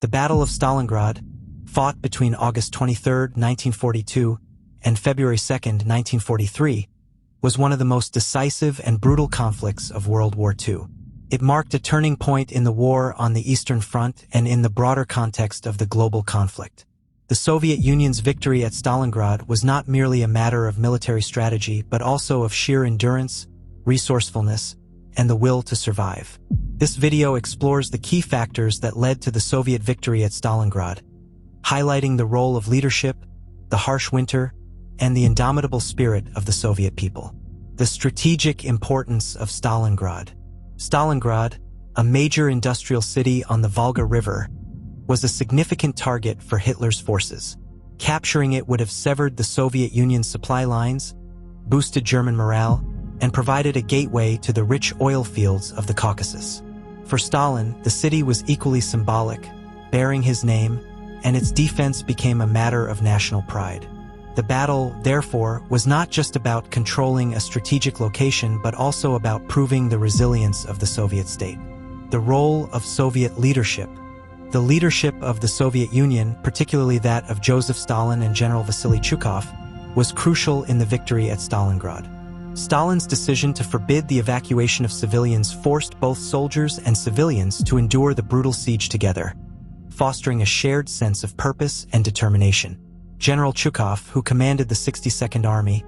The Battle of Stalingrad, fought between August 23, 1942 and February 2, 1943, was one of the most decisive and brutal conflicts of World War II. It marked a turning point in the war on the Eastern Front and in the broader context of the global conflict. The Soviet Union's victory at Stalingrad was not merely a matter of military strategy, but also of sheer endurance, resourcefulness, and the will to survive. This video explores the key factors that led to the Soviet victory at Stalingrad, highlighting the role of leadership, the harsh winter, and the indomitable spirit of the Soviet people. The strategic importance of Stalingrad. Stalingrad, a major industrial city on the Volga River, was a significant target for Hitler's forces. Capturing it would have severed the Soviet Union's supply lines, boosted German morale, and provided a gateway to the rich oil fields of the Caucasus. For Stalin, the city was equally symbolic, bearing his name, and its defense became a matter of national pride. The battle, therefore, was not just about controlling a strategic location, but also about proving the resilience of the Soviet state. The role of Soviet leadership. The leadership of the Soviet Union, particularly that of Joseph Stalin and General Vasily Zhukov, was crucial in the victory at Stalingrad. Stalin's decision to forbid the evacuation of civilians forced both soldiers and civilians to endure the brutal siege together, fostering a shared sense of purpose and determination. General Zhukov, who commanded the 62nd Army,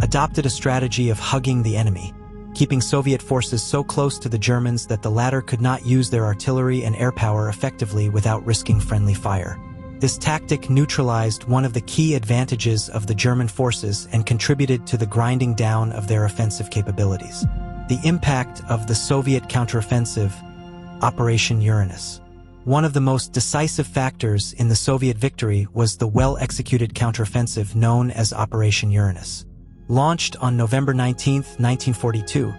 adopted a strategy of hugging the enemy, keeping Soviet forces so close to the Germans that the latter could not use their artillery and air power effectively without risking friendly fire. This tactic neutralized one of the key advantages of the German forces and contributed to the grinding down of their offensive capabilities. The impact of the Soviet counteroffensive, Operation Uranus. One of the most decisive factors in the Soviet victory was the well-executed counteroffensive known as Operation Uranus. Launched on November 19, 1942,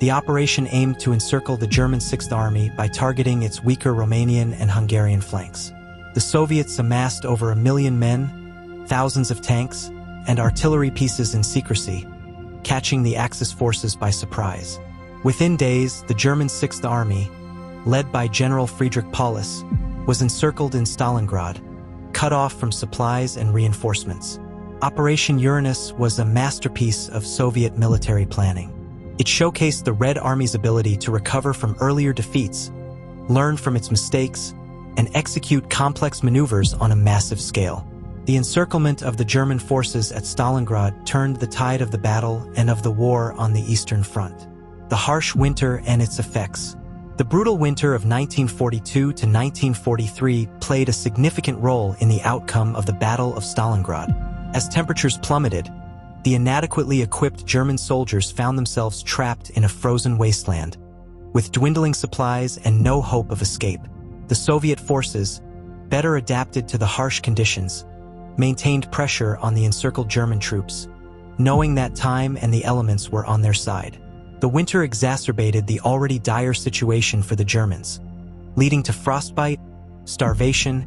the operation aimed to encircle the German Sixth Army by targeting its weaker Romanian and Hungarian flanks. The Soviets amassed over 1 million men, thousands of tanks, and artillery pieces in secrecy, catching the Axis forces by surprise. Within days, the German Sixth Army, led by General Friedrich Paulus, was encircled in Stalingrad, cut off from supplies and reinforcements. Operation Uranus was a masterpiece of Soviet military planning. It showcased the Red Army's ability to recover from earlier defeats, learn from its mistakes, and execute complex maneuvers on a massive scale. The encirclement of the German forces at Stalingrad turned the tide of the battle and of the war on the Eastern Front. The harsh winter and its effects. The brutal winter of 1942 to 1943 played a significant role in the outcome of the Battle of Stalingrad. As temperatures plummeted, the inadequately equipped German soldiers found themselves trapped in a frozen wasteland. With dwindling supplies and no hope of escape, the Soviet forces, better adapted to the harsh conditions, maintained pressure on the encircled German troops, knowing that time and the elements were on their side. The winter exacerbated the already dire situation for the Germans, leading to frostbite, starvation,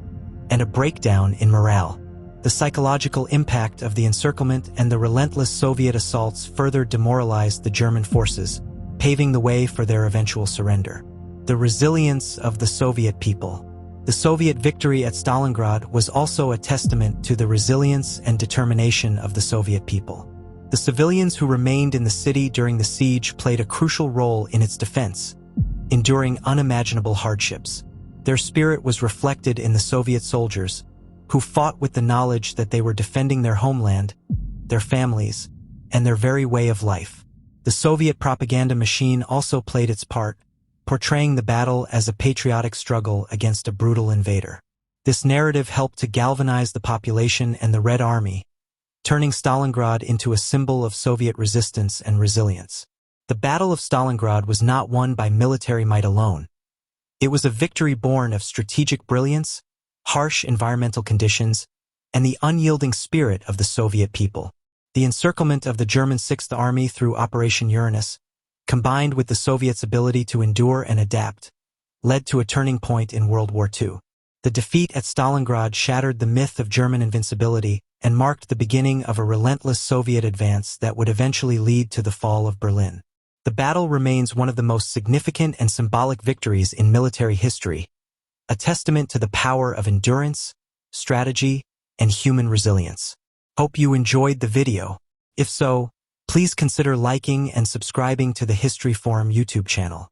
and a breakdown in morale. The psychological impact of the encirclement and the relentless Soviet assaults further demoralized the German forces, paving the way for their eventual surrender. The resilience of the Soviet people. The Soviet victory at Stalingrad was also a testament to the resilience and determination of the Soviet people. The civilians who remained in the city during the siege played a crucial role in its defense, enduring unimaginable hardships. Their spirit was reflected in the Soviet soldiers, who fought with the knowledge that they were defending their homeland, their families, and their very way of life. The Soviet propaganda machine also played its part, portraying the battle as a patriotic struggle against a brutal invader. This narrative helped to galvanize the population and the Red Army, turning Stalingrad into a symbol of Soviet resistance and resilience. The Battle of Stalingrad was not won by military might alone. It was a victory born of strategic brilliance, harsh environmental conditions, and the unyielding spirit of the Soviet people. The encirclement of the German Sixth Army through Operation Uranus, combined with the Soviets' ability to endure and adapt, led to a turning point in World War II. The defeat at Stalingrad shattered the myth of German invincibility and marked the beginning of a relentless Soviet advance that would eventually lead to the fall of Berlin. The battle remains one of the most significant and symbolic victories in military history, a testament to the power of endurance, strategy, and human resilience. Hope you enjoyed the video. If so, please consider liking and subscribing to the History Forum YouTube channel.